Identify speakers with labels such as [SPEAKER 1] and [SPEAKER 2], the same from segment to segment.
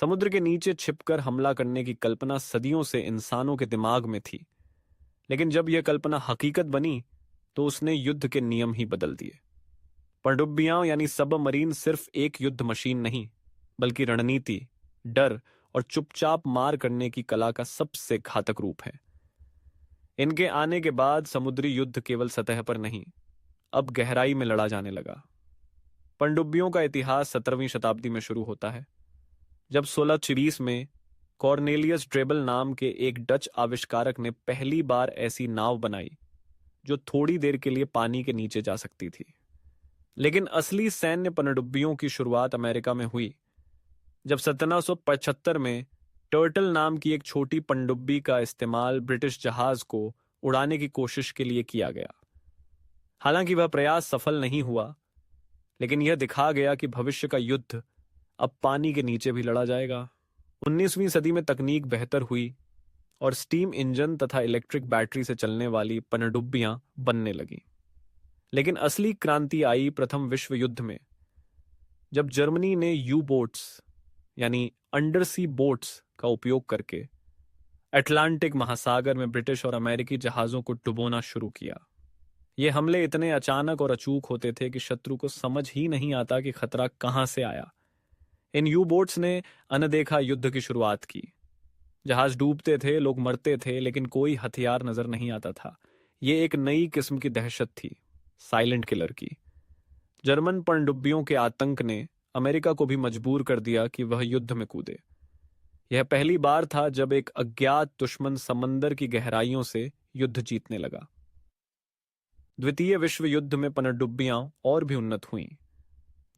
[SPEAKER 1] समुद्र के नीचे छिपकर हमला करने की कल्पना सदियों से इंसानों के दिमाग में थी, लेकिन जब यह कल्पना हकीकत बनी तो उसने युद्ध के नियम ही बदल दिए। पनडुब्बियां यानी सबमरीन सिर्फ एक युद्ध मशीन नहीं, बल्कि रणनीति, डर और चुपचाप मार करने की कला का सबसे घातक रूप है। इनके आने के बाद समुद्री युद्ध केवल सतह पर नहीं, अब गहराई में लड़ा जाने लगा। पनडुब्बियों का इतिहास 17वीं शताब्दी में शुरू होता है, जब 1624 में कॉर्नेलियस ड्रेबल नाम के एक डच आविष्कारक ने पहली बार ऐसी नाव बनाई जो थोड़ी देर के लिए पानी के नीचे जा सकती थी। लेकिन असली सैन्य पनडुब्बियों की शुरुआत अमेरिका में हुई, जब 1775 में टर्टल नाम की एक छोटी पनडुब्बी का इस्तेमाल ब्रिटिश जहाज को उड़ाने की कोशिश के लिए किया गया। हालांकि वह प्रयास सफल नहीं हुआ, लेकिन यह दिखा गया कि भविष्य का युद्ध अब पानी के नीचे भी लड़ा जाएगा। 19वीं सदी में तकनीक बेहतर हुई और स्टीम इंजन तथा इलेक्ट्रिक बैटरी से चलने वाली पनडुब्बियां बनने लगीं। लेकिन असली क्रांति आई प्रथम विश्व युद्ध में, जब जर्मनी ने यू बोट्स यानी अंडर सी बोट्स का उपयोग करके अटलांटिक महासागर में ब्रिटिश और अमेरिकी जहाजों को डुबोना शुरू किया। ये हमले इतने अचानक और अचूक होते थे कि शत्रु को समझ ही नहीं आता कि खतरा कहां से आया। इन यू बोट्स ने अनदेखा युद्ध की शुरुआत की। जहाज डूबते थे, लोग मरते थे, लेकिन कोई हथियार नजर नहीं आता था। ये एक नई किस्म की दहशत थी, साइलेंट किलर की। जर्मन पनडुब्बियों के आतंक ने अमेरिका को भी मजबूर कर दिया कि वह युद्ध में कूदे। यह पहली बार था जब एक अज्ञात दुश्मन समंदर की गहराइयों से युद्ध जीतने लगा। द्वितीय विश्व युद्ध में पनडुब्बियां और भी उन्नत हुईं।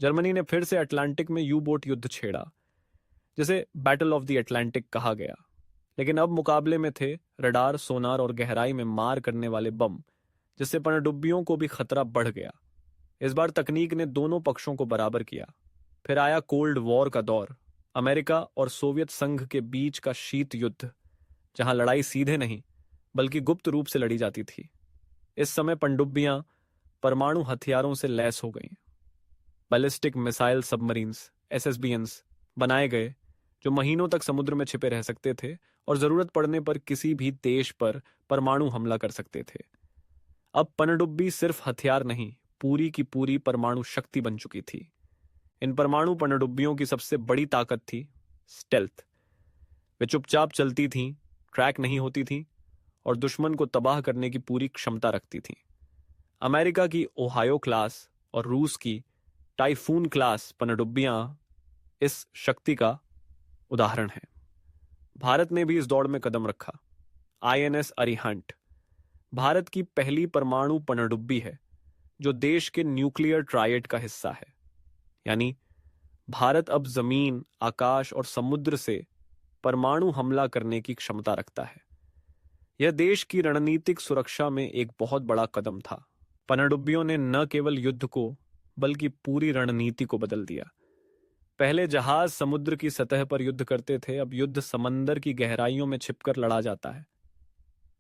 [SPEAKER 1] जर्मनी ने फिर से अटलांटिक में यू बोट युद्ध छेड़ा, जिसे बैटल ऑफ द अटलांटिक कहा गया। लेकिन अब मुकाबले में थे रडार, सोनार और गहराई में मार करने वाले बम, जिससे पनडुब्बियों को भी खतरा बढ़ गया। इस बार तकनीक ने दोनों पक्षों को बराबर किया। फिर आया कोल्ड वॉर का दौर, अमेरिका और सोवियत संघ के बीच का शीत युद्ध, जहां लड़ाई सीधे नहीं बल्कि गुप्त रूप से लड़ी जाती थी। इस समय पनडुब्बियां परमाणु हथियारों से लैस हो गईं। बैलिस्टिक मिसाइल सबमरीन्स एसएसबीएन्स बनाए गए, जो महीनों तक समुद्र में छिपे रह सकते थे और जरूरत पड़ने पर किसी भी देश पर परमाणु हमला कर सकते थे। अब पनडुब्बी सिर्फ हथियार नहीं, पूरी की पूरी परमाणु शक्ति बन चुकी थी। इन परमाणु पनडुब्बियों की सबसे बड़ी ताकत थी स्टेल्थ। वे चुपचाप चलती थीं, ट्रैक नहीं होती थीं और दुश्मन को तबाह करने की पूरी क्षमता रखती थीं। अमेरिका की ओहायो क्लास और रूस की टाइफून क्लास पनडुब्बियां इस शक्ति का उदाहरण है। भारत ने भी इस दौड़ में कदम रखा। आईएनएस अरिहंट भारत की पहली परमाणु पनडुब्बी है, जो देश के न्यूक्लियर ट्रायड का हिस्सा है। यानी भारत अब जमीन, आकाश और समुद्र से परमाणु हमला करने की क्षमता रखता है। यह देश की रणनीतिक सुरक्षा में एक बहुत बड़ा कदम था। पनडुब्बियों ने न केवल युद्ध को बल्कि पूरी रणनीति को बदल दिया। पहले जहाज समुद्र की सतह पर युद्ध करते थे, अब युद्ध समंदर की गहराइयों में छिपकर लड़ा जाता है।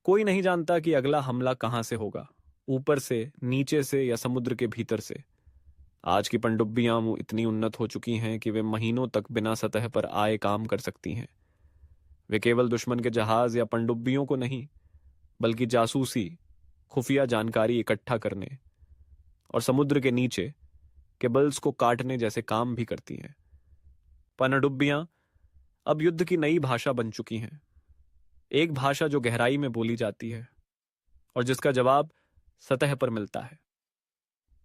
[SPEAKER 1] कोई नहीं जानता कि अगला हमला कहां से होगा, ऊपर से, नीचे से या समुद्र के भीतर से। आज की पनडुब्बियां इतनी उन्नत हो चुकी हैं कि वे महीनों तक बिना सतह पर आए काम कर सकती हैं। वे केवल दुश्मन के जहाज या पनडुब्बियों को नहीं, बल्कि जासूसी, खुफिया जानकारी इकट्ठा करने और समुद्र के नीचे केबल्स को काटने जैसे काम भी करती हैं। पनडुब्बियां अब युद्ध की नई भाषा बन चुकी हैं, एक भाषा जो गहराई में बोली जाती है और जिसका जवाब सतह पर मिलता है।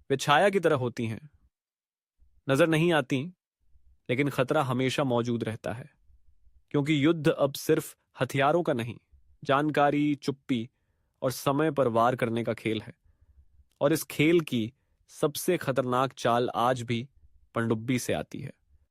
[SPEAKER 1] वे छाया की तरह होती हैं, नजर नहीं आती, लेकिन खतरा हमेशा मौजूद रहता है, क्योंकि युद्ध अब सिर्फ हथियारों का नहीं, जानकारी, चुप्पी और समय पर वार करने का खेल है। और इस खेल की सबसे खतरनाक चाल आज भी पनडुब्बी से आती है।